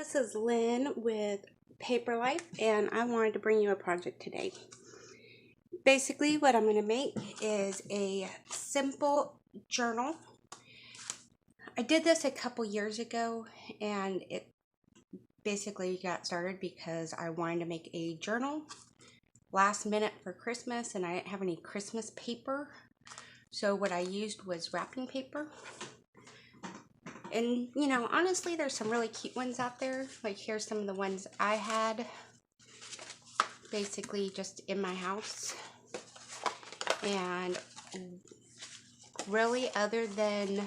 this is Lynn with Paper Life, and I wanted to bring you a project today. Basically, what I'm going to make is a simple journal. I did this a couple years ago, and it basically got started because I wanted to make a journal last minute for Christmas, and I didn't have any Christmas paper. So what I used was wrapping paper. And, you know, honestly, there's some really cute ones out there. Like, here's some of the ones I had, basically just in my house. And really, other than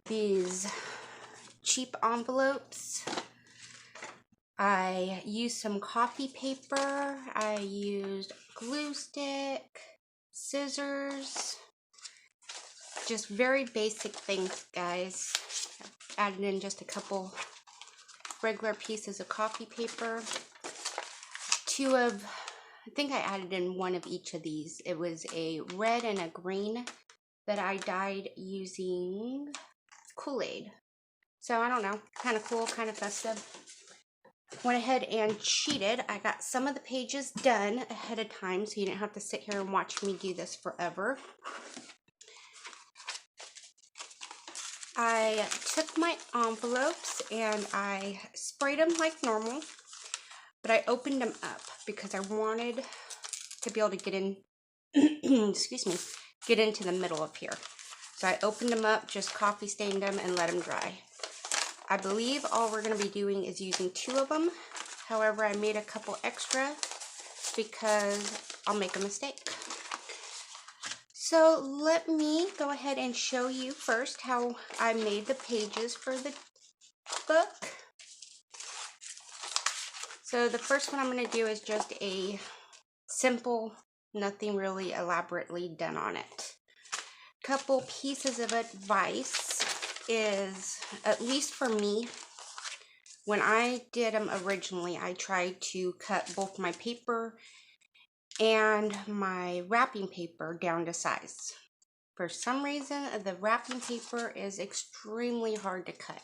these cheap envelopes, I used some coffee paper, I used glue stick, scissors, just very basic things, guys. Added in just a couple regular pieces of coffee paper. I think I added in one of each of these. It was a red and a green that I dyed using Kool-Aid. So I don't know, kind of cool, kind of festive. Went ahead and cheated. I got some of the pages done ahead of time so you didn't have to sit here and watch me do this forever. I took my envelopes and I sprayed them like normal, but I opened them up because I wanted to be able to get in, excuse me, get into the middle of here. So I opened them up, just coffee stained them, and let them dry. I believe all we're going to be doing is using 2 of them. However, I made a couple extra because I'll make a mistake. So let me go ahead and show you first how I made the pages for the book. So the first one I'm going to do is just a simple, nothing really elaborately done on it. Couple pieces of advice is, at least for me, when I did them originally, I tried to cut both my paper and my wrapping paper down to size. For some reason, the wrapping paper is extremely hard to cut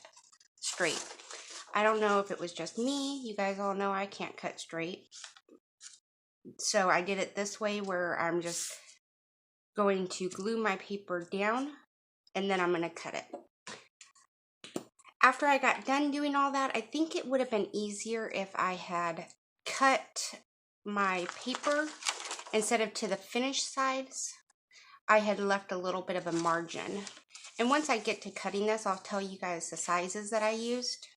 straight. I don't know if it was just me. You guys all know I can't cut straight. So I did it this way, where I'm just going to glue my paper down and then I'm going to cut it. After I got done doing all that, I think it would have been easier if I had cut my paper instead of to the finished sides. I had left a little bit of a margin. And once I get to cutting this, I'll tell you guys the sizes that I used.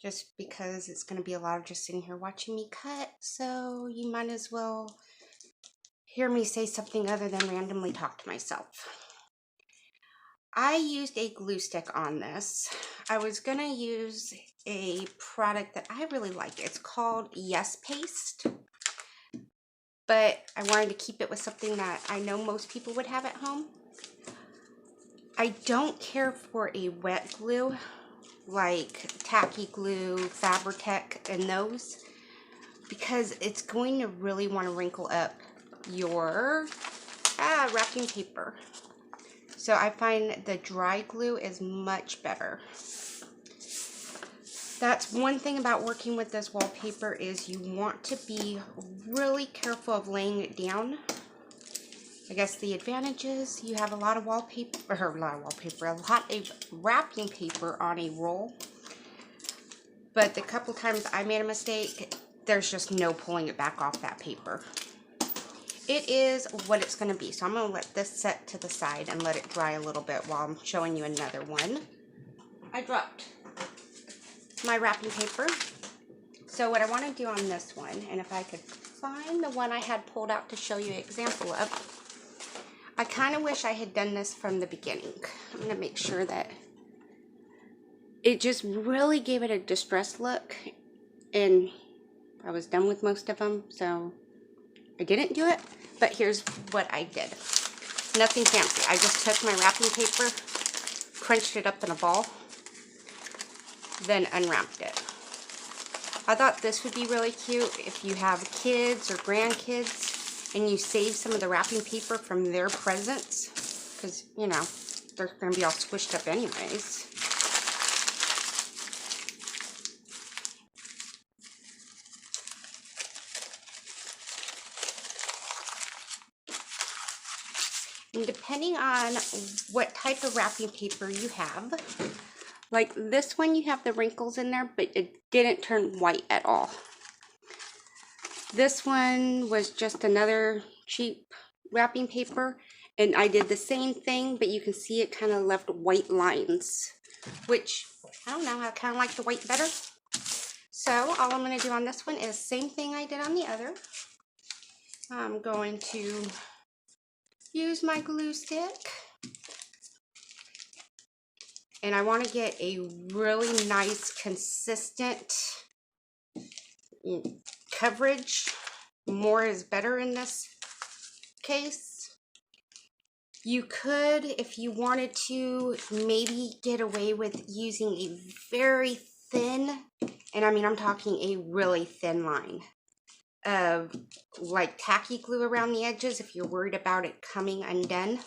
Just because it's going to be a lot of just sitting here watching me cut. So you might as well hear me say something other than randomly talk to myself. I used a glue stick on this. I was going to use a product that I really like. It's called Yes Paste. But I wanted to keep it with something that I know most people would have at home. I don't care for a wet glue like Tacky Glue, Fabri-Tac, and those, because it's going to really want to wrinkle up your wrapping paper. So I find the dry glue is much better. That's one thing about working with this wallpaper, is you want to be really careful of laying it down. I guess the advantage is you have a lot of wallpaper, or a lot of wrapping paper on a roll. But the couple times I made a mistake, there's just no pulling it back off that paper. It is what it's going to be. So I'm going to let this set to the side and let it dry a little bit while I'm showing you another one. I dropped my wrapping paper. So what I want to do on this one, and if I could find the one I had pulled out to show you an example of, I kind of wish I had done this from the beginning. I'm going to make sure that it just really gave it a distressed look, and I was done with most of them, so I didn't do it. But here's what I did. Nothing fancy. I just took my wrapping paper, crunched it up in a ball, then unwrapped it. I thought this would be really cute if you have kids or grandkids and you save some of the wrapping paper from their presents, because, you know, they're going to be all squished up anyways. And depending on what type of wrapping paper you have, like this one, you have the wrinkles in there, but it didn't turn white at all. This one was just another cheap wrapping paper, and I did the same thing, but you can see it kind of left white lines, which, I don't know, I kind of like the white better. So all I'm going to do on this one is same thing I did on the other. I'm going to use my glue stick, and I want to get a really nice, consistent coverage. More is better in this case. You could, if you wanted to, maybe get away with using a very thin, and I mean I'm talking a really thin line of like tacky glue around the edges if you're worried about it coming undone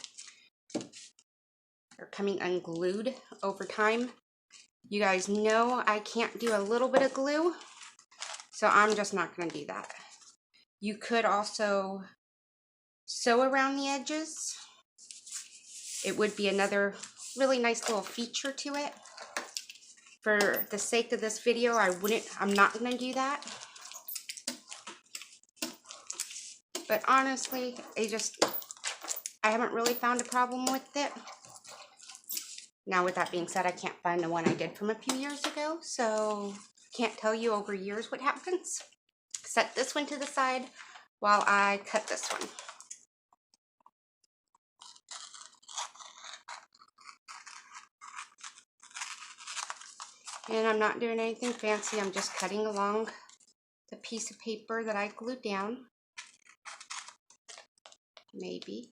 or coming unglued over time. You guys know I can't do a little bit of glue, so I'm just not going to do that. You could also sew around the edges. It would be another really nice little feature to it. For the sake of this video, I'm not going to do that. But honestly, I haven't really found a problem with it. Now, with that being said, I can't find the one I did from a few years ago, so can't tell you over years what happens. Set this one to the side while I cut this one. And I'm not doing anything fancy, I'm just cutting along the piece of paper that I glued down. Maybe.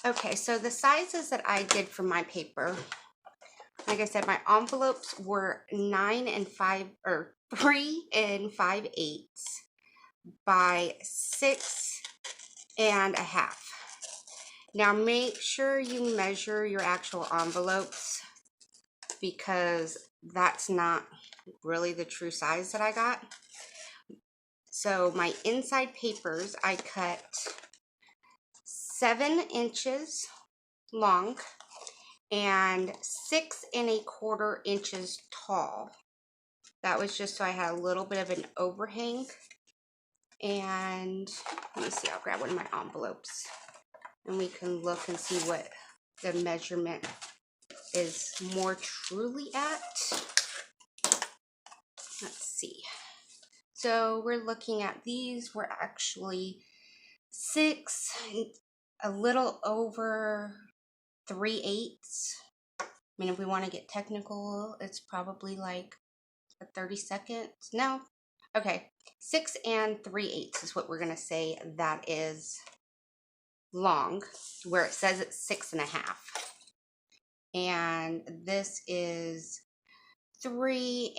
Okay, so the sizes that I did for my paper, like I said, my envelopes were 3 5/8 by 6.5. Now make sure you measure your actual envelopes, because that's not really the true size that I got. So my inside papers, I cut 7 inches long and 6.25 inches tall. That was just so I had a little bit of an overhang. And let me see, I'll grab one of my envelopes and we can look and see what the measurement is more truly at. Let's see. So we're looking at these were actually 6, a little over 3/8. I mean, if we want to get technical, it's probably like a 32nd. No. Okay. 6 3/8 is what we're going to say that is long, where it says it's 6.5. And this is 3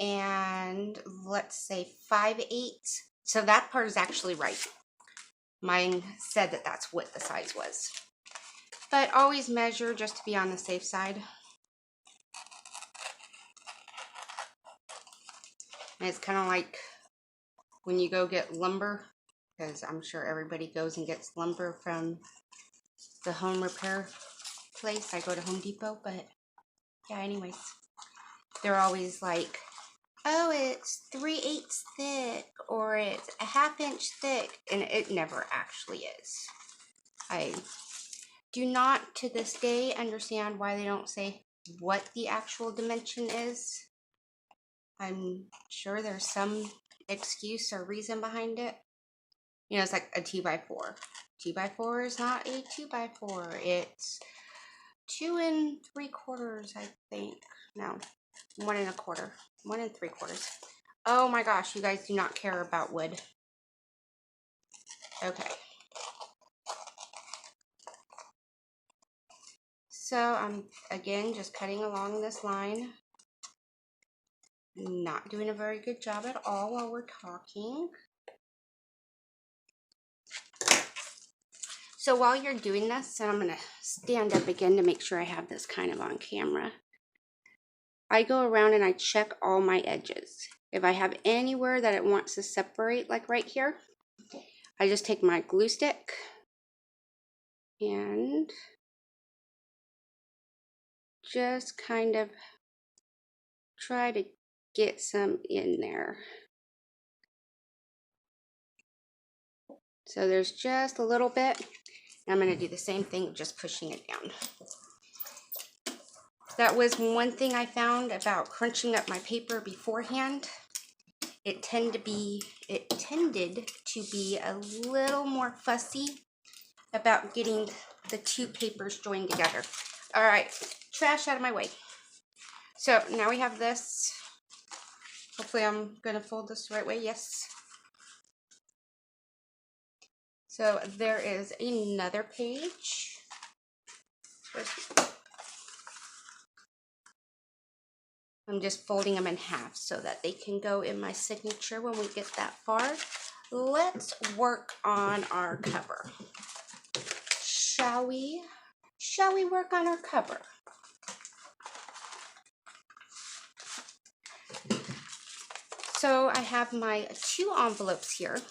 let's say 5/8. So that part is actually right. Mine said that that's what the size was. But always measure just to be on the safe side. And it's kind of like when you go get lumber, because I'm sure everybody goes and gets lumber from the home repair place. I go to Home Depot, but yeah, anyways. They're always like, oh, it's 3/8 thick, or it's a 1/2 inch thick, and it never actually is. I do not, to this day, understand why they don't say what the actual dimension is. I'm sure there's some excuse or reason behind it. You know, it's like a 2x4. 2x4 is not a 2x4. It's 2 3/4, I think. No, 1 1/4. 1 3/4. Oh my gosh, you guys do not care about wood. Okay. So I'm, again, just cutting along this line. Not doing a very good job at all while we're talking. So while you're doing this, and I'm going to stand up again to make sure I have this kind of on camera. I go around and I check all my edges. If I have anywhere that it wants to separate, like right here, I just take my glue stick and just kind of try to get some in there. So there's just a little bit. I'm going to do the same thing, just pushing it down. That was one thing I found about crunching up my paper beforehand. It tended to be a little more fussy about getting the two papers joined together. All right, trash out of my way. So now we have this. Hopefully I'm gonna fold this the right way, yes. So there is another page. I'm just folding them in half so that they can go in my signature when we get that far. Let's work on our cover. Shall we? Shall we work on our cover? So I have my two envelopes here.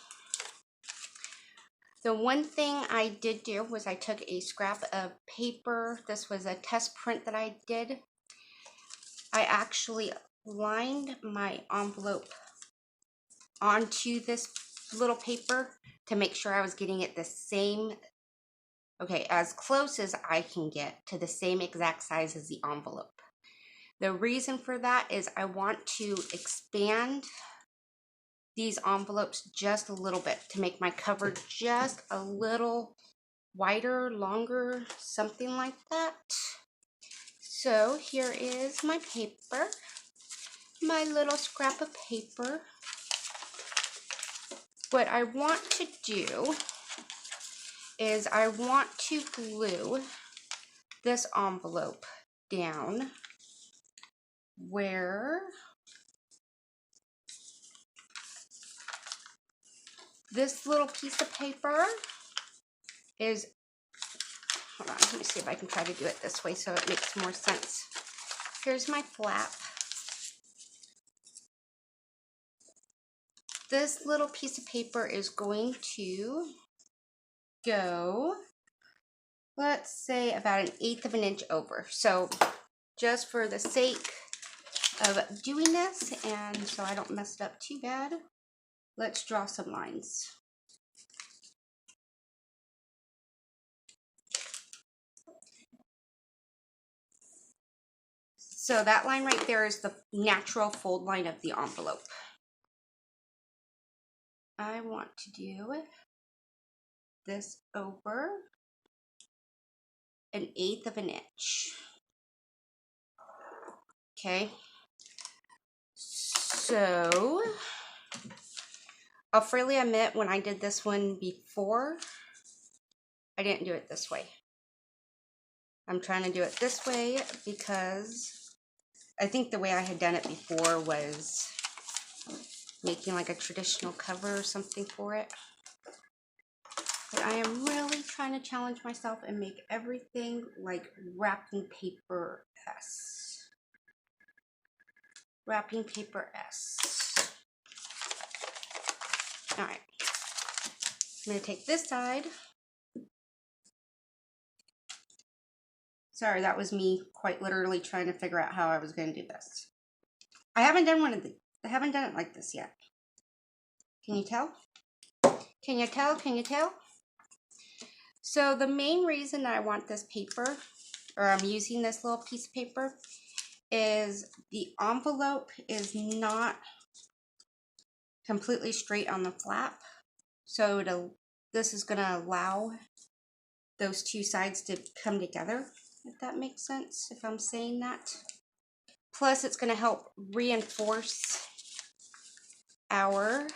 The one thing I did do was I took a scrap of paper. This was a test print that I did. I actually lined my envelope onto this little paper to make sure I was getting it the same, as close as I can get to the same exact size as the envelope. The reason for that is I want to expand these envelopes just a little bit to make my cover just a little wider, longer, something like that. So here is my paper, my little scrap of paper. What I want to do is I want to glue this envelope down where this little piece of paper is. Hold on, let me see if I can try to do it this way so it makes more sense. Here's my flap. This little piece of paper is going to go, let's say, about 1/8 of an inch over. So just for the sake of doing this and so I don't mess it up too bad, let's draw some lines. So that line right there is the natural fold line of the envelope. I want to do this over 1/8 of an inch. Okay. So I'll freely admit when I did this one before, I didn't do it this way. I'm trying to do it this way because I think the way I had done it before was making like a traditional cover or something for it. But I am really trying to challenge myself and make everything like wrapping paper-esque. Wrapping paper-esque. All right. I'm going to take this side. Sorry, that was me quite literally trying to figure out how I was going to do this. I haven't done I haven't done it like this yet. Can you tell? Can you tell? Can you tell? So the main reason that I want this paper, or I'm using this little piece of paper, is the envelope is not completely straight on the flap. So this is going to allow those two sides to come together, if that makes sense, if I'm saying that. Plus, it's going to help reinforce our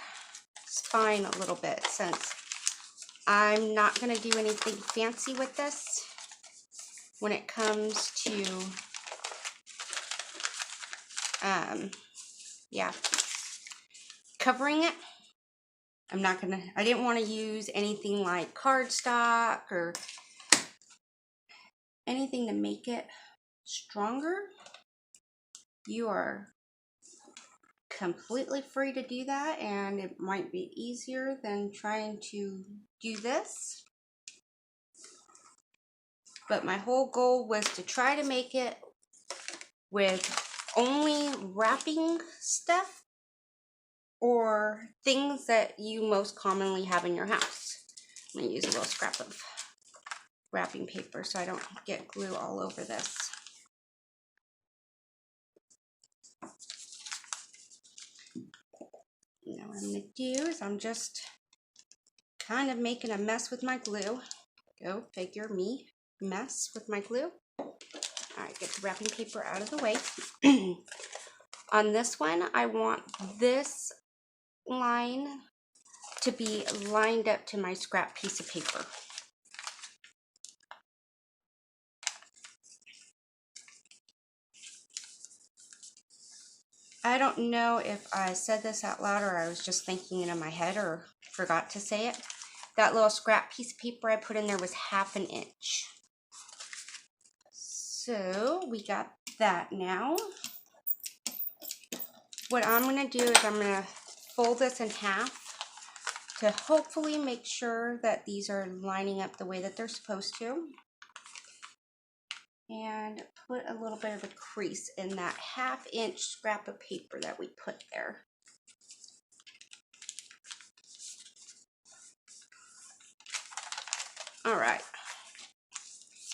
spine a little bit, since I'm not going to do anything fancy with this when it comes to, covering it. I didn't want to use anything like cardstock or anything to make it stronger. you are completely free to do that, and it might be easier than trying to do this. But my whole goal was to try to make it with only wrapping stuff or things that you most commonly have in your house. I'm going to use a little scrap of wrapping paper so I don't get glue all over this. Now what I'm going to do is I'm just kind of making a mess with my glue. Go figure, me mess with my glue. All right, get the wrapping paper out of the way. On this one, I want this line to be lined up to my scrap piece of paper. I don't know if I said this out loud or I was just thinking it in my head or forgot to say it. That little scrap piece of paper I put in there was 1/2 inch. So we got that now. What I'm going to do is I'm going to fold this in half to hopefully make sure that these are lining up the way that they're supposed to. And put a little bit of a crease in that 1/2 inch scrap of paper that we put there. All right,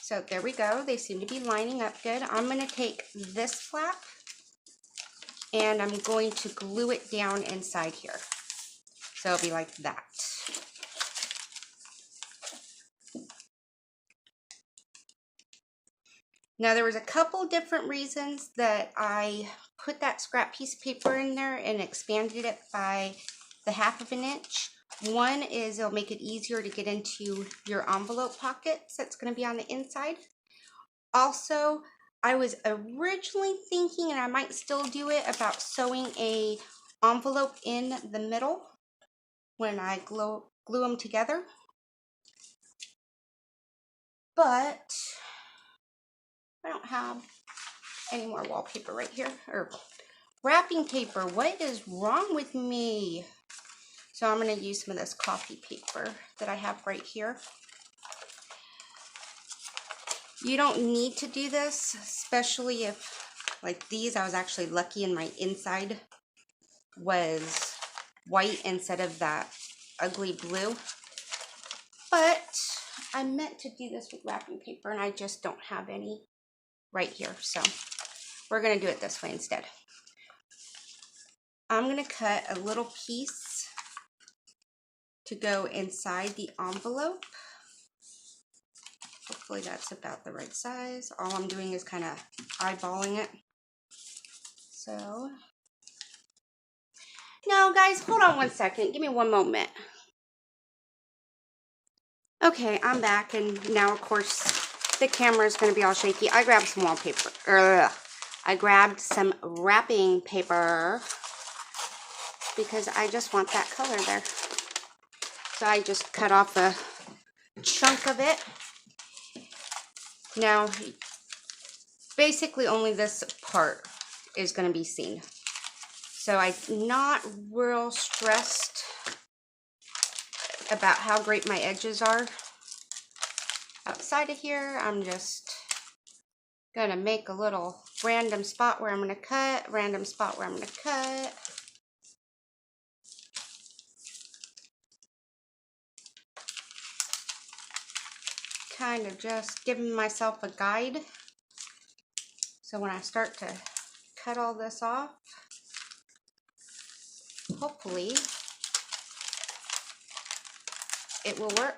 so there we go. They seem to be lining up good. I'm going to take this flap and I'm going to glue it down inside here. So it'll be like that. Now there was a couple different reasons that I put that scrap piece of paper in there and expanded it by the 1/2 inch. One is it'll make it easier to get into your envelope pockets that's going to be on the inside. Also, I was originally thinking, and I might still do it, about sewing a envelope in the middle when I glue them together. But I don't have any more wallpaper right here, or wrapping paper. What is wrong with me? So I'm going to use some of this coffee paper that I have right here. You don't need to do this, especially if, like these, I was actually lucky and my inside was white instead of that ugly blue. But I meant to do this with wrapping paper and I just don't have any right here. So we're going to do it this way instead. I'm going to cut a little piece to go inside the envelope. Hopefully that's about the right size. All I'm doing is kind of eyeballing it. So, no guys, hold on one second. Give me one moment. Okay, I'm back, and now of course the camera is going to be all shaky. I grabbed some wallpaper. I grabbed some wrapping paper because I just want that color there. So I just cut off a chunk of it. Now, basically only this part is going to be seen. So I'm not real stressed about how great my edges are. Outside of here, I'm just going to make a little random spot where I'm going to cut, random spot where I'm going to cut. Kind of just giving myself a guide. So when I start to cut all this off, hopefully it will work.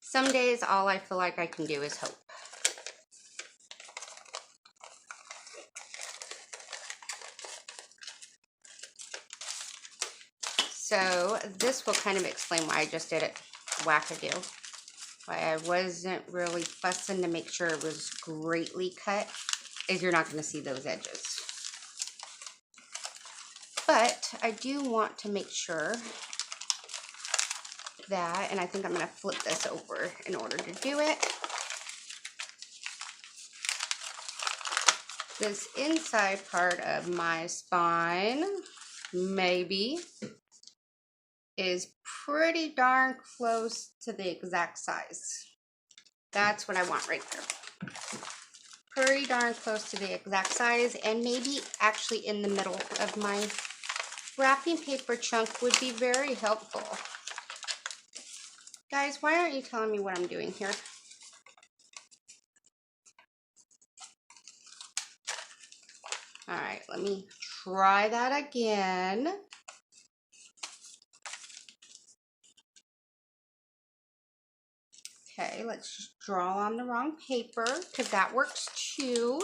Some days all I feel like I can do is hope. So this will kind of explain why I just did it wackadoo. Why I wasn't really fussing to make sure it was greatly cut, is you're not going to see those edges. But I do want to make sure that, and I think I'm going to flip this over in order to do it. This inside part of my spine, maybe, is pretty darn close to the exact size. That's what I want right there. Pretty darn close to the exact size, and maybe actually in the middle of my wrapping paper chunk would be very helpful. Guys, why aren't you telling me what I'm doing here? All right, let me try that again. Okay, let's just draw on the wrong paper because that works too.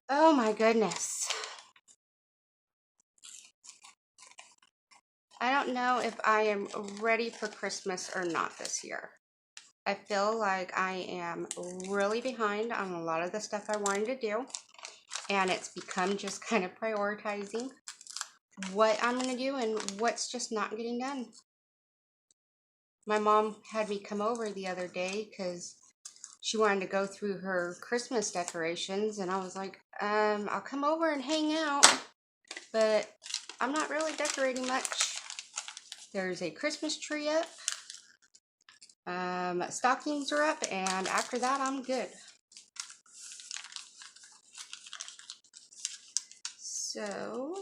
Oh my goodness. I don't know if I am ready for Christmas or not this year. I feel like I am really behind on a lot of the stuff I wanted to do, and it's become just kind of prioritizing what I'm going to do and what's just not getting done. My mom had me come over the other day because she wanted to go through her Christmas decorations, and I was like, I'll come over and hang out, but I'm not really decorating much. There's a Christmas tree up, stockings are up, and after that I'm good. So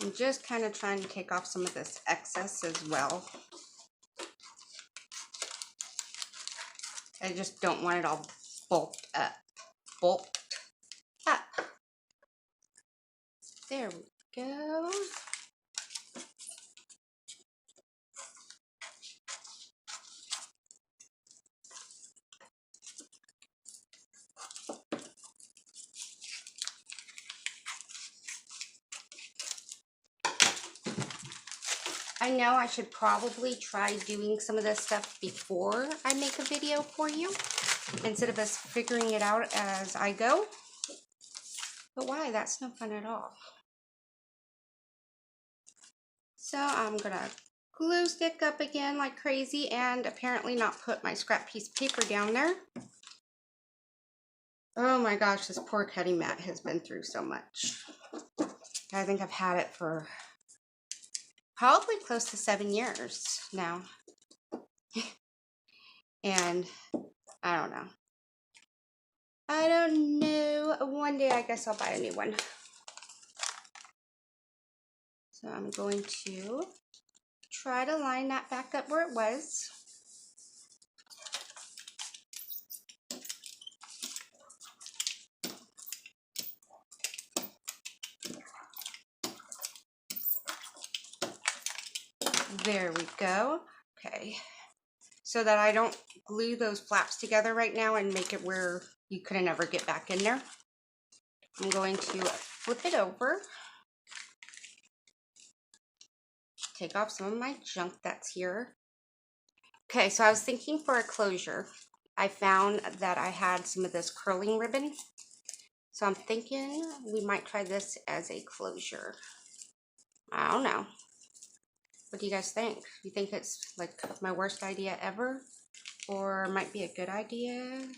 I'm just kind of trying to take off some of this excess as well. I just don't want it all bulked up. Bulked up. There we go. I know I should probably try doing some of this stuff before I make a video for you, instead of us figuring it out as I go. But why? That's no fun at all. So I'm gonna glue stick up again like crazy, and apparently not put my scrap piece of paper down there. Oh my gosh, this poor cutting mat has been through so much. I think I've had it for probably close to 7 years now. And I don't know. I don't know. One day I guess I'll buy a new one. So I'm going to try to line that back up where it was. There we go. Okay. So that I don't glue those flaps together right now and make it where you couldn't ever get back in there, I'm going to flip it over. Take off some of my junk that's here. Okay, so I was thinking for a closure. I found that I had some of this curling ribbon. So I'm thinking we might try this as a closure. I don't know. What do you guys think? You think it's like my worst idea ever? Or might be a good idea?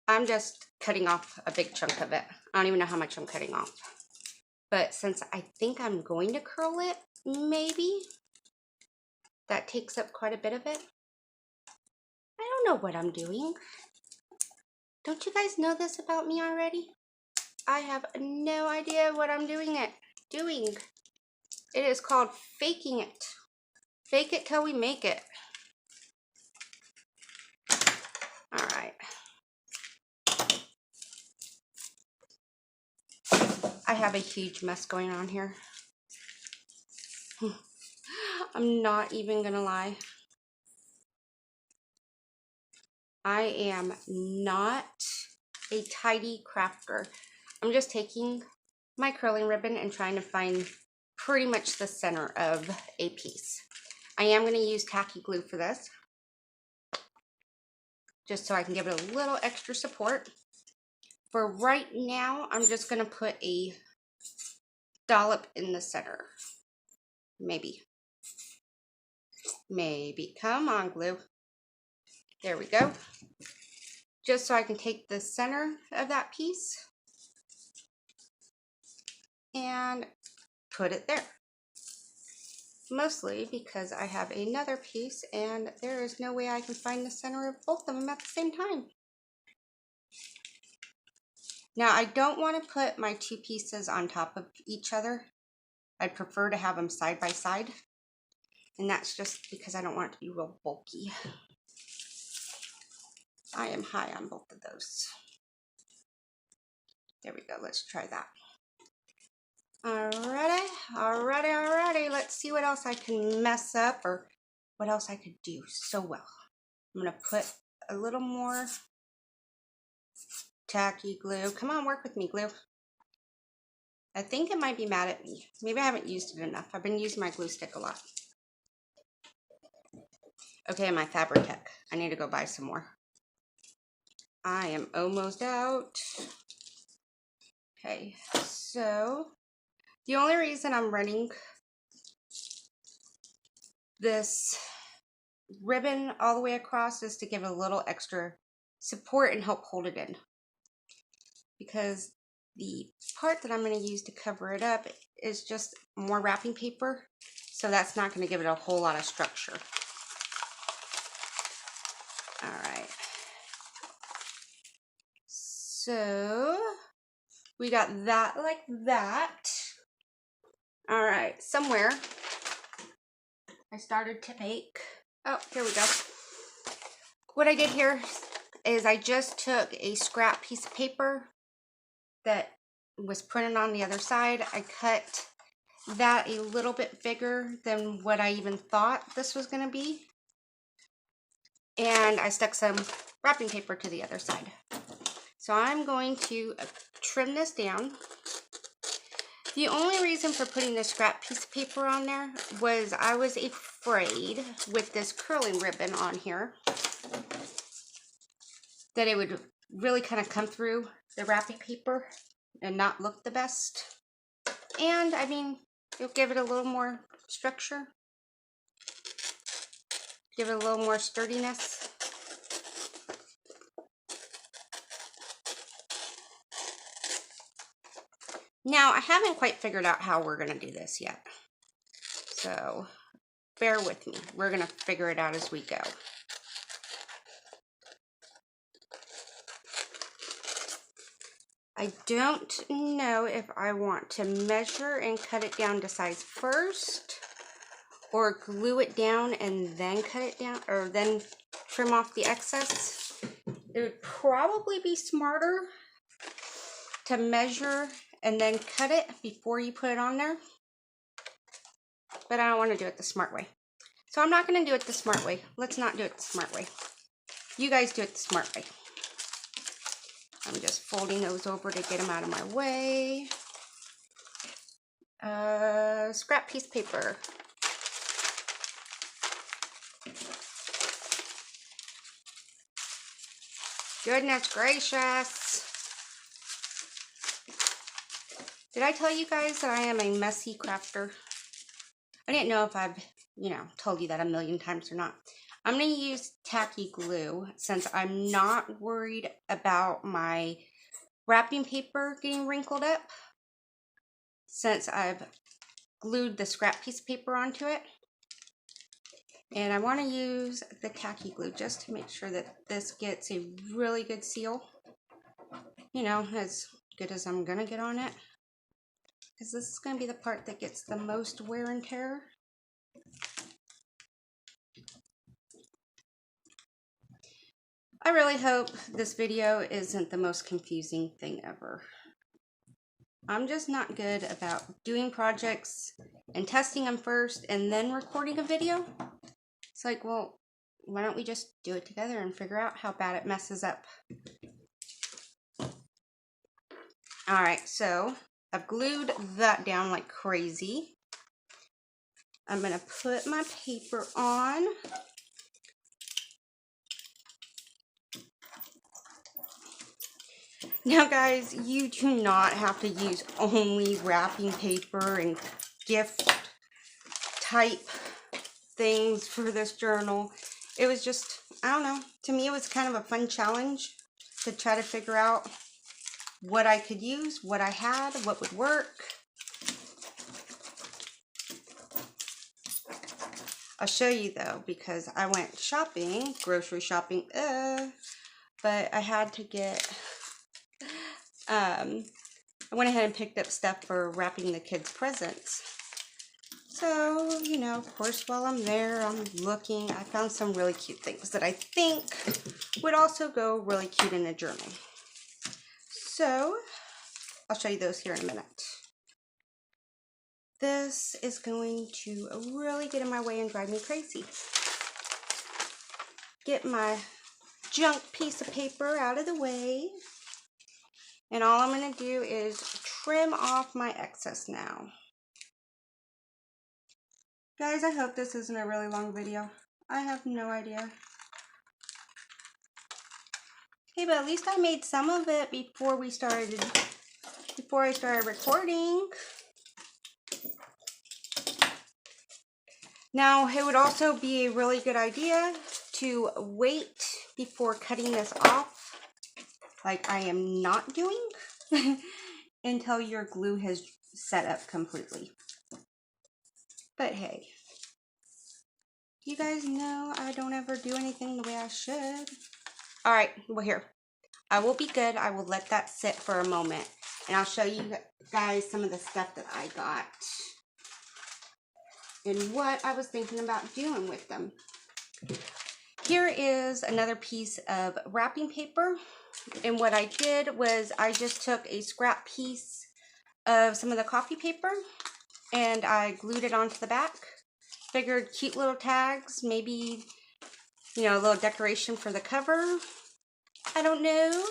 I'm just cutting off a big chunk of it. I don't even know how much I'm cutting off. But since I think I'm going to curl it, maybe that takes up quite a bit of it. I don't know what I'm doing. Don't you guys know this about me already? I have no idea what I'm doing. It is called faking it. Fake it till we make it. All right. I have a huge mess going on here. I'm not even gonna lie. I am not a tidy crafter. I'm just taking my curling ribbon and trying to find pretty much the center of a piece. I am going to use tacky glue for this, just so I can give it a little extra support. For right now, I'm just going to put a dollop in the center. Maybe. Come on, glue. There we go. Just so I can take the center of that piece and put it there. Mostly because I have another piece and there is no way I can find the center of both of them at the same time. Now, I don't want to put my two pieces on top of each other. I'd prefer to have them side by side. And that's just because I don't want it to be real bulky. I am high on both of those. There we go. Let's try that. Alrighty. Let's see what else I can mess up or what else I could do so well. I'm going to put a little more tacky glue. Come on, work with me, glue. I think it might be mad at me. Maybe I haven't used it enough. I've been using my glue stick a lot. Okay, my Fabri-Tac. I need to go buy some more. I am almost out. Okay, so the only reason I'm running this ribbon all the way across is to give it a little extra support and help hold it in. Because the part that I'm going to use to cover it up is just more wrapping paper. So that's not going to give it a whole lot of structure. All right. So we got that like that. All right, somewhere I started to make, oh, here we go. What I did here is I just took a scrap piece of paper that was printed on the other side. I cut that a little bit bigger than what I even thought this was going to be. And I stuck some wrapping paper to the other side. So I'm going to trim this down. The only reason for putting this scrap piece of paper on there was I was afraid with this curling ribbon on here that it would really kind of come through the wrapping paper and not look the best. And I mean, it'll give it a little more structure, give it a little more sturdiness. Now, I haven't quite figured out how we're going to do this yet. So, bear with me. We're going to figure it out as we go. I don't know if I want to measure and cut it down to size first, or glue it down and then cut it down, or then trim off the excess. It would probably be smarter to measure and then cut it before you put it on there. But I don't want to do it the smart way. So I'm not going to do it the smart way. Let's not do it the smart way. You guys do it the smart way. I'm just folding those over to get them out of my way. Scrap piece of paper. Goodness gracious. Did I tell you guys that I am a messy crafter? I didn't know if I've, told you that a million times or not. I'm going to use tacky glue since I'm not worried about my wrapping paper getting wrinkled up, since I've glued the scrap piece of paper onto it. And I want to use the tacky glue just to make sure that this gets a really good seal. As good as I'm going to get on it. Because this is going to be the part that gets the most wear and tear. I really hope this video isn't the most confusing thing ever. I'm just not good about doing projects and testing them first and then recording a video. It's like, well, why don't we just do it together and figure out how bad it messes up. Alright, so I've glued that down like crazy. I'm going to put my paper on. Now guys, you do not have to use only wrapping paper and gift type things for this journal. It was just, I don't know, to me it was kind of a fun challenge to try to figure out what I could use, what I had, what would work. I'll show you though, because I went shopping, grocery shopping, but I had to get, I went ahead and picked up stuff for wrapping the kids' presents. So, you know, of course, while I'm there, I'm looking, I found some really cute things that I think would also go really cute in a journal. So, I'll show you those here in a minute. This is going to really get in my way and drive me crazy. Get my junk piece of paper out of the way. And all I'm going to do is trim off my excess now. Guys, I hope this isn't a really long video. I have no idea. Hey, but at least I made some of it before I started recording. Now, it would also be a really good idea to wait before cutting this off, like I am not doing, until your glue has set up completely. But hey, you guys know I don't ever do anything the way I should. All right, well here, I will be good. I will let that sit for a moment, and I'll show you guys some of the stuff that I got and what I was thinking about doing with them. Here is another piece of wrapping paper, and what I did was I just took a scrap piece of some of the coffee paper and I glued it onto the back. Figured cute little tags, maybe, you know, a little decoration for the cover. I don't know.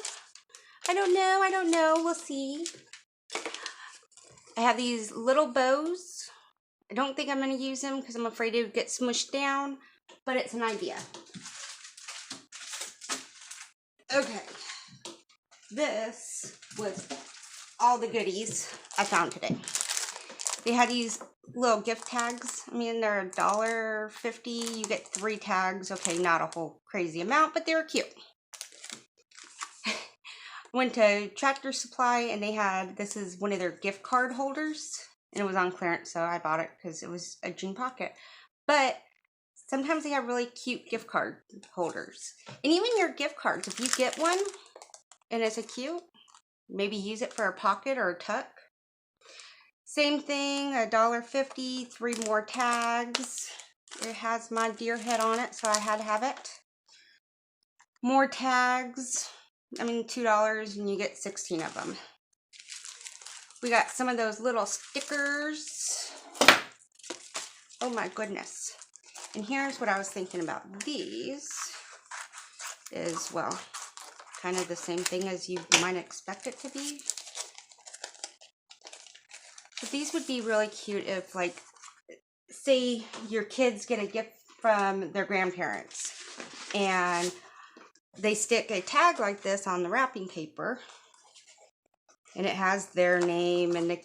We'll see. I have these little bows. I don't think I'm going to use them because I'm afraid it would get smushed down, but it's an idea. Okay. This was all the goodies I found today. They had these little gift tags. I mean, they're $1.50. You get 3 tags. Okay, not a whole crazy amount, but they were cute. Went to Tractor Supply and they had, this is one of their gift card holders, and it was on clearance, so I bought it because it was a jean pocket. But sometimes they have really cute gift card holders. And even your gift cards, if you get one and it's a cute, maybe use it for a pocket or a tuck. Same thing, $1.50, 3 more tags. It has my deer head on it, so I had to have it. More tags. I mean, $2 and you get 16 of them. We got some of those little stickers. Oh my goodness. And here's what I was thinking about. These is, well, kind of the same thing as you might expect it to be. But these would be really cute if, like, say your kids get a gift from their grandparents and they stick a tag like this on the wrapping paper and it has their name and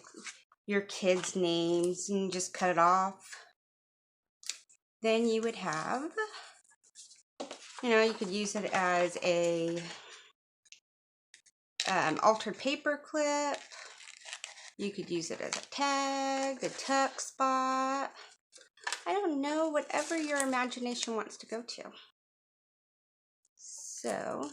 your kids' names, and you just cut it off. Then you would have, you know, you could use it as a altered paper clip. You could use it as a tag, a tuck spot. I don't know, whatever your imagination wants to go to. So,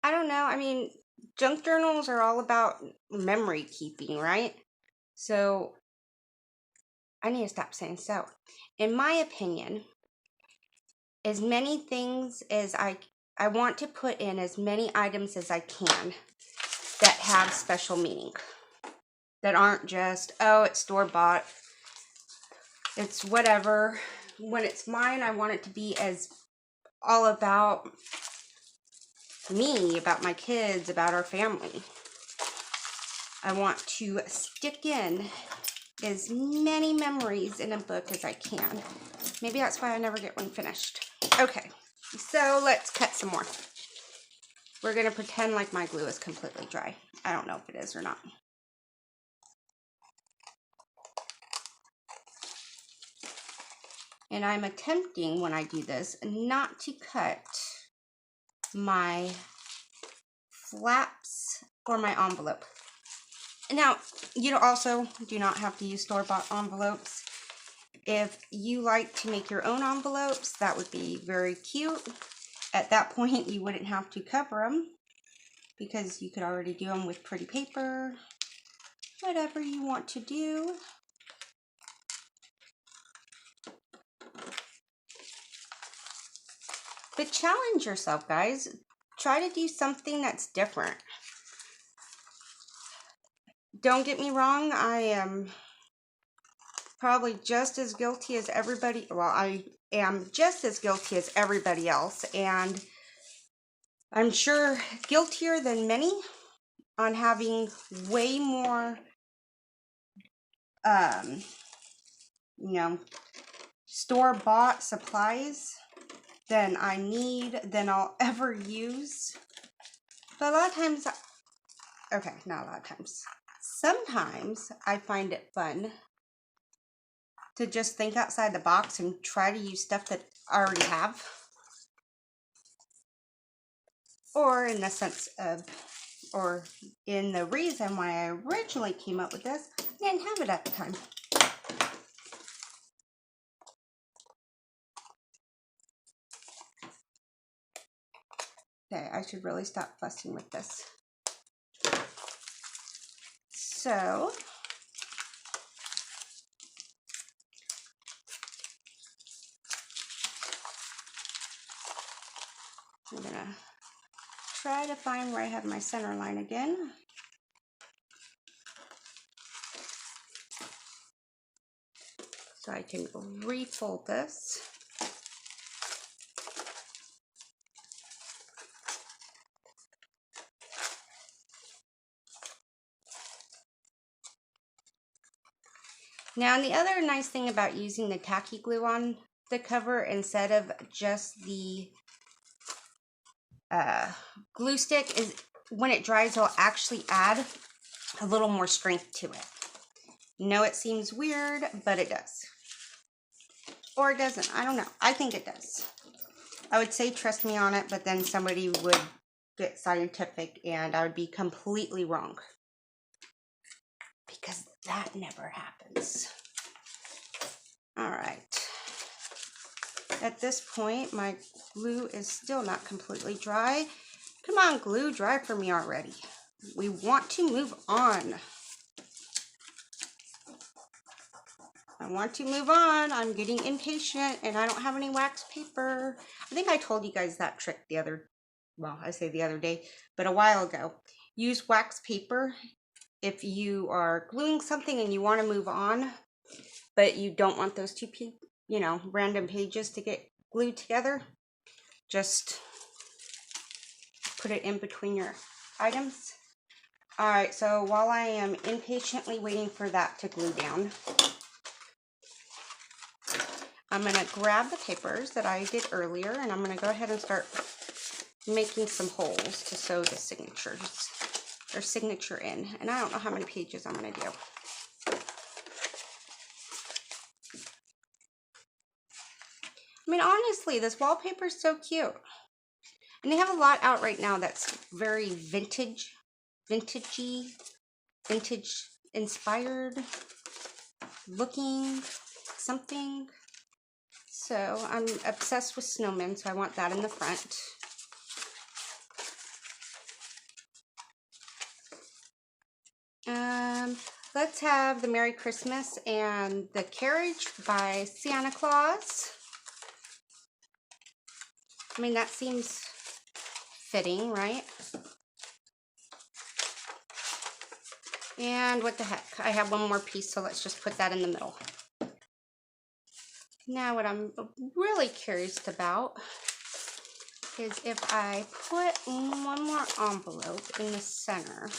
I don't know. I mean, junk journals are all about memory keeping, right? So, I need to stop saying so. In my opinion, as many things as I want to put in as many items as I can that have special meaning. That aren't just, oh, it's store-bought. It's whatever. When it's mine, I want it to be as all about me, about my kids, about our family. I want to stick in as many memories in a book as I can. Maybe that's why I never get one finished. Okay, so let's cut some more. We're going to pretend like my glue is completely dry. I don't know if it is or not. And I'm attempting, when I do this, not to cut my flaps or my envelope. Now, you also do not have to use store-bought envelopes. If you like to make your own envelopes, that would be very cute. At that point, you wouldn't have to cover them because you could already do them with pretty paper, whatever you want to do. But challenge yourself, guys. Try to do something that's different. Don't get me wrong, I am probably just as guilty as everybody. Well, I am just as guilty as everybody else, and I'm sure guiltier than many on having way more, you know, store-bought supplies than I need, than I'll ever use. But a lot of times, okay, not a lot of times. Sometimes I find it fun to just think outside the box and try to use stuff that I already have. Or in the sense of, or in the reason why I originally came up with this, I didn't have it at the time. Okay, I should really stop fussing with this. So, I'm gonna try to find where I have my center line again. So I can refold this. Now, the other nice thing about using the tacky glue on the cover instead of just the glue stick is when it dries, it'll actually add a little more strength to it. No, it seems weird, but it does. Or it doesn't. I don't know. I think it does. I would say trust me on it, but then somebody would get scientific and I would be completely wrong. Because that never happens. All right. At this point, my glue is still not completely dry. Come on, glue, dry for me already. We want to move on. I want to move on. I'm getting impatient and I don't have any wax paper. I think I told you guys that trick the other, well, I say the other day, but a while ago. Use wax paper if you are gluing something and you want to move on, but you don't want those two, random pages to get glued together. Just put it in between your items. All right, so while I am impatiently waiting for that to glue down, I'm going to grab the papers that I did earlier and I'm going to go ahead and start making some holes to sew the signatures or signature in. And I don't know how many pages I'm going to do. I mean, honestly, this wallpaper is so cute. And they have a lot out right now that's very vintage inspired looking something. So I'm obsessed with snowmen, so I want that in the front. Let's have the Merry Christmas and the Carriage by Santa Claus. I mean, that seems fitting, right? And what the heck, I have one more piece, so let's just put that in the middle. Now what I'm really curious about is if I put one more envelope in the center,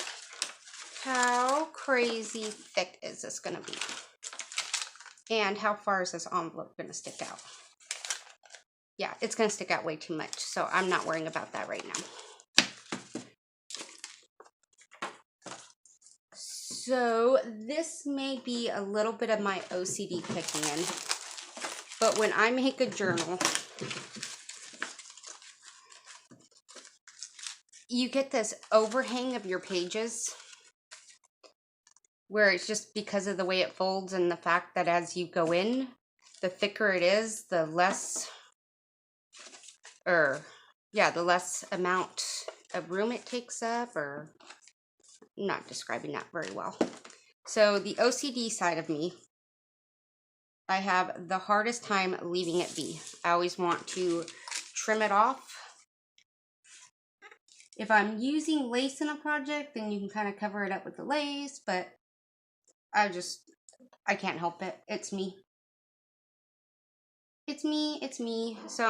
how crazy thick is this gonna be? And how far is this envelope going to stick out? Yeah, it's going to stick out way too much, so I'm not worrying about that right now. So this may be a little bit of my OCD kicking in, but when I make a journal, you get this overhang of your pages where it's just because of the way it folds and the fact that as you go in, the thicker it is, the less, the less amount of room it takes up, or I'm not describing that very well. So the OCD side of me, I have the hardest time leaving it be. I always want to trim it off. If I'm using lace in a project, then you can kind of cover it up with the lace, but I can't help it. It's me. It's me. So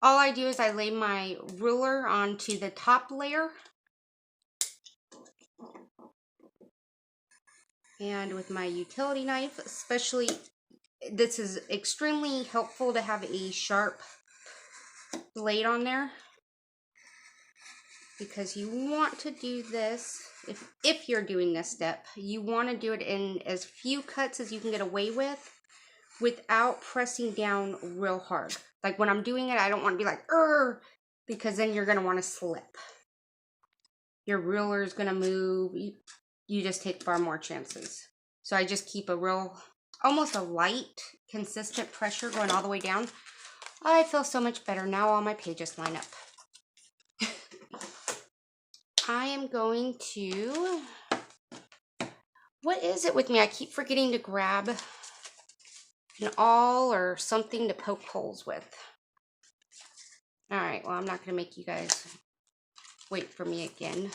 all I do is I lay my ruler onto the top layer. And with my utility knife, especially, this is extremely helpful to have a sharp blade on there, because you want to do this, if you're doing this step, you want to do it in as few cuts as you can get away with without pressing down real hard. Like when I'm doing it, I don't want to be like, because then you're going to want to slip. Your ruler is going to move. You just take far more chances. So I just keep a real, almost a light, consistent pressure going all the way down. I feel so much better now. All my pages line up. I am going to, what is it with me? I keep forgetting to grab an awl or something to poke holes with. All right, well, I'm not going to make you guys wait for me again.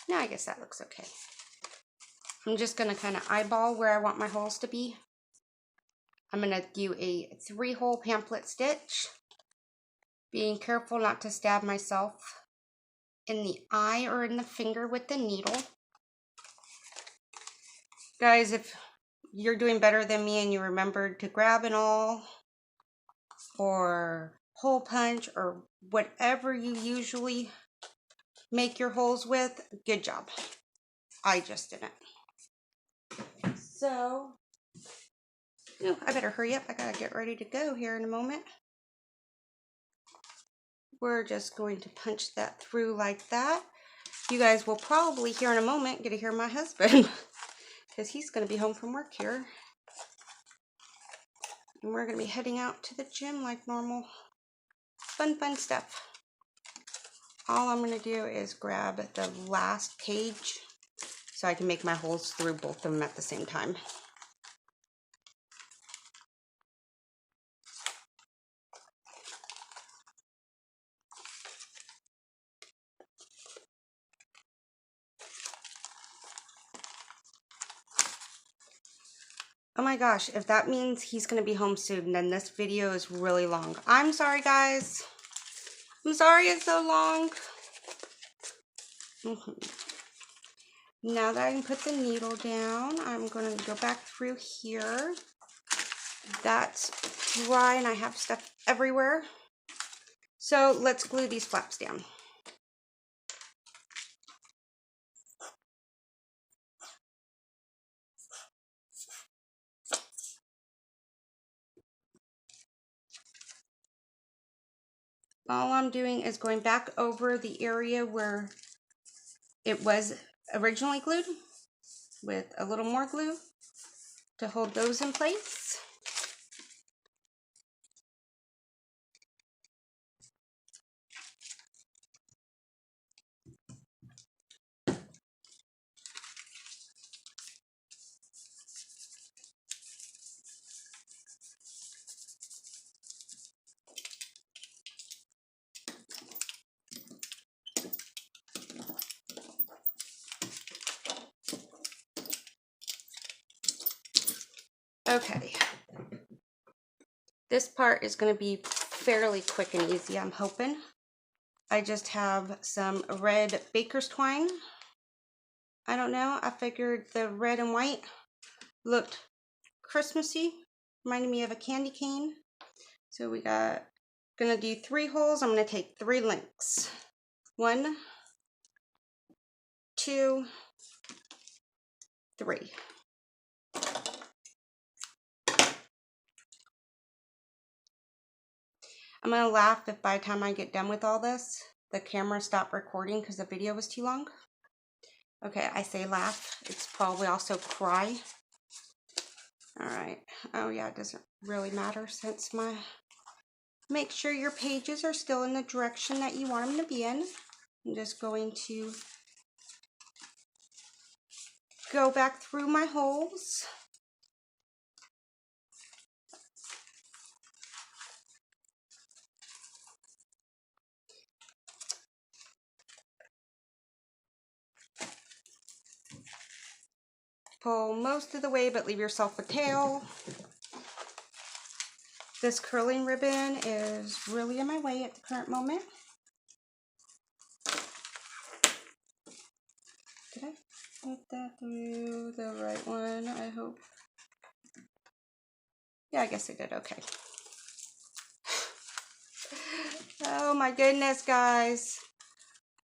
No, I guess that looks okay. I'm just going to kind of eyeball where I want my holes to be. I'm going to do a 3-hole pamphlet stitch, being careful not to stab myself in the eye or in the finger with the needle. Guys, if you're doing better than me and you remembered to grab an awl or hole punch or whatever you usually make your holes with, good job. I just didn't. So, I better hurry up. I gotta get ready to go here in a moment. We're just going to punch that through like that. You guys will probably here in a moment get to hear my husband because he's going to be home from work here. And we're going to be heading out to the gym like normal. Fun stuff. All I'm going to do is grab the last page so I can make my holes through both of them at the same time. Oh my gosh, if that means he's going to be home soon, then this video is really long. I'm sorry, guys. I'm sorry it's so long. Now that I can put the needle down, I'm going to go back through here. That's dry and I have stuff everywhere. So let's glue these flaps down. All I'm doing is going back over the area where it was originally glued with a little more glue to hold those in place. Okay, this part is going to be fairly quick and easy, I'm hoping. I just have some red baker's twine I don't know. I figured the red and white looked Christmassy, reminded me of a candy cane. So we got, gonna do 3 holes. I'm gonna take 3 links. 1, 2, 3. I'm gonna laugh if by the time I get done with all this, the camera stopped recording because the video was too long. Okay, I say laugh. It's probably also cry. All right. Oh yeah, it doesn't really matter since make sure your pages are still in the direction that you want them to be in. I'm just going to go back through my holes. Pull most of the way, but leave yourself a tail. This curling ribbon is really in my way at the current moment. Did I put that through the right one? I hope. Yeah, I guess I did. Okay. Oh my goodness, guys.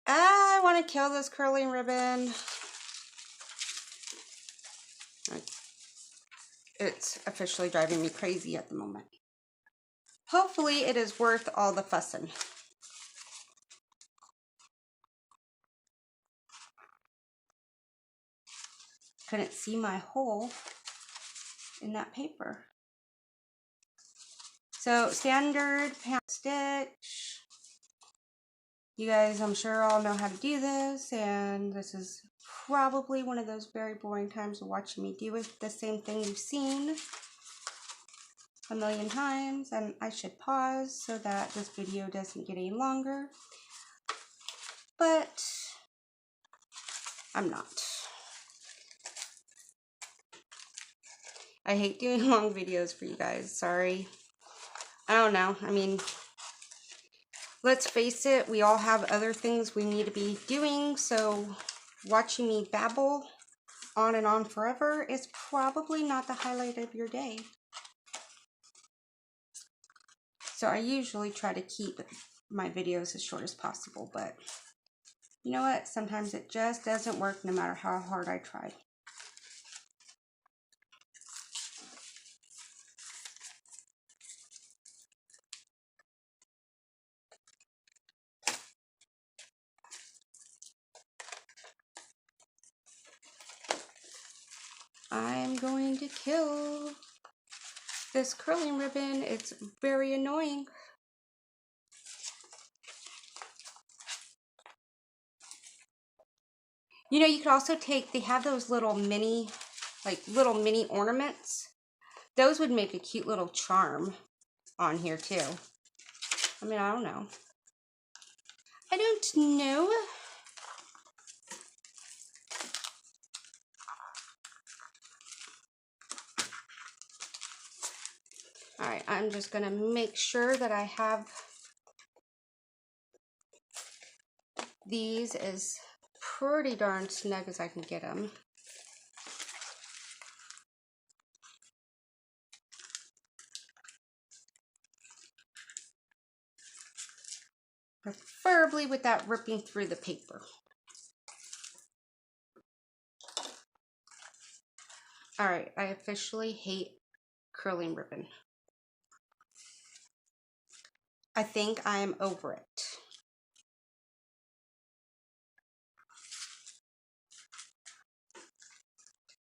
I want to kill this curling ribbon. It's officially driving me crazy at the moment. Hopefully it is worth all the fussing. Couldn't see my hole in that paper. So standard pan stitch. You guys, I'm sure all know how to do this, and this is probably one of those very boring times of watching me do it. The same thing you've seen a million times, and I should pause so that this video doesn't get any longer, but I'm not. I hate doing long videos for you guys, sorry. I don't know, I mean, let's face it, we all have other things we need to be doing, so watching me babble on and on forever is probably not the highlight of your day. So I usually try to keep my videos as short as possible, but you know what? Sometimes it just doesn't work no matter how hard I try. I'm going to kill this curling ribbon. It's very annoying. You know, you could also take, they have those little mini, little mini ornaments. Those would make a cute little charm on here too. I mean, I don't know. I don't know. All right, I'm just gonna make sure that I have these as pretty darn snug as I can get them. Preferably without ripping through the paper. All right, I officially hate curling ribbon. I think I'm over it.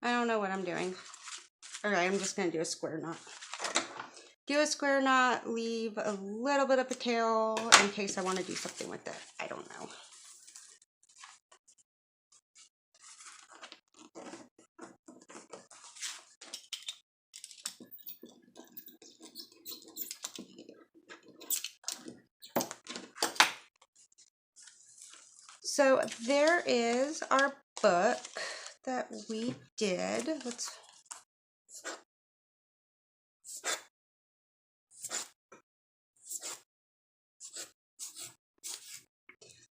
I don't know what I'm doing. All right, I'm just gonna do a square knot. Do a square knot, leave a little bit of a tail in case I want to do something with it. I don't know. So there is our book that we did.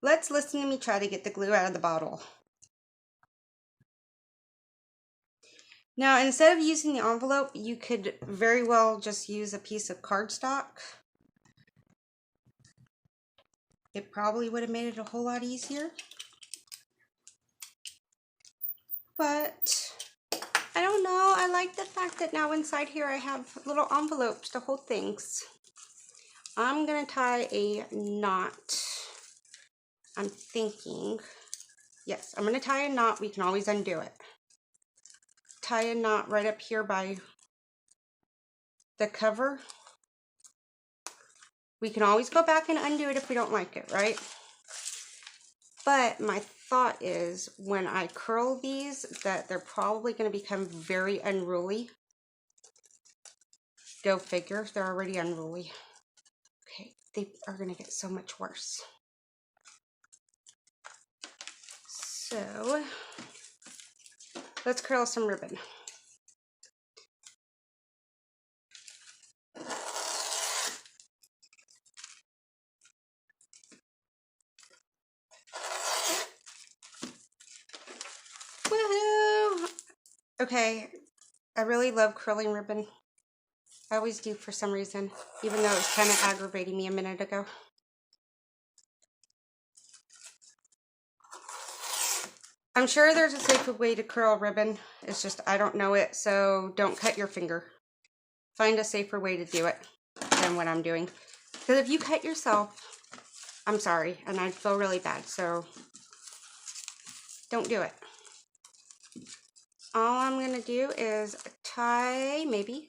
Let's listen to me try to get the glue out of the bottle. Now, instead of using the envelope, you could very well just use a piece of cardstock. It probably would have made it a whole lot easier. But I don't know. I like the fact that now inside here I have little envelopes to hold things. I'm going to tie a knot. I'm thinking, yes, I'm going to tie a knot. We can always undo it. Tie a knot right up here by the cover. We can always go back and undo it if we don't like it, right? But my thought is when I curl these that they're probably going to become very unruly. Go figure, they're already unruly. Okay, they are going to get so much worse. So let's curl some ribbon. Woohoo! Okay, I really love curling ribbon. I always do for some reason, even though it was kind of aggravating me a minute ago. I'm sure there's a safer way to curl ribbon. It's just I don't know it, so don't cut your finger. Find a safer way to do it than what I'm doing. Because if you cut yourself, I'm sorry, and I'd feel really bad, so don't do it. All I'm going to do is tie maybe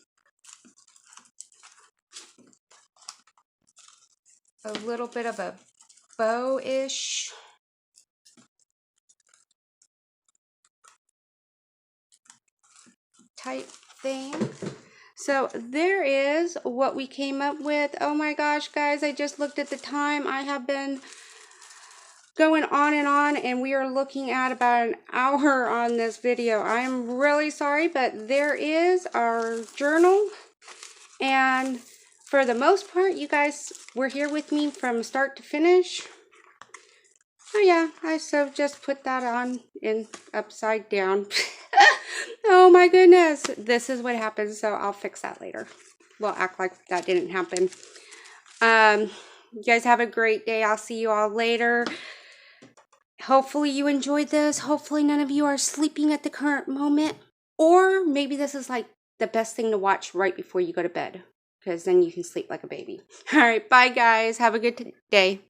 a little bit of a bow-ish type thing. So there is what we came up with. Oh my gosh, guys, I just looked at the time. I have been going on, and we are looking at about an hour on this video. I'm really sorry, but there is our journal. And for the most part, you guys were here with me from start to finish. Oh yeah, I just put that on in upside down. Oh my goodness, this is what happens, so I'll fix that later. We'll act like that didn't happen. You guys have a great day. I'll see you all later. Hopefully you enjoyed this. Hopefully none of you are sleeping at the current moment. Or maybe this is like the best thing to watch right before you go to bed, because then you can sleep like a baby. All right, bye guys. Have a good day.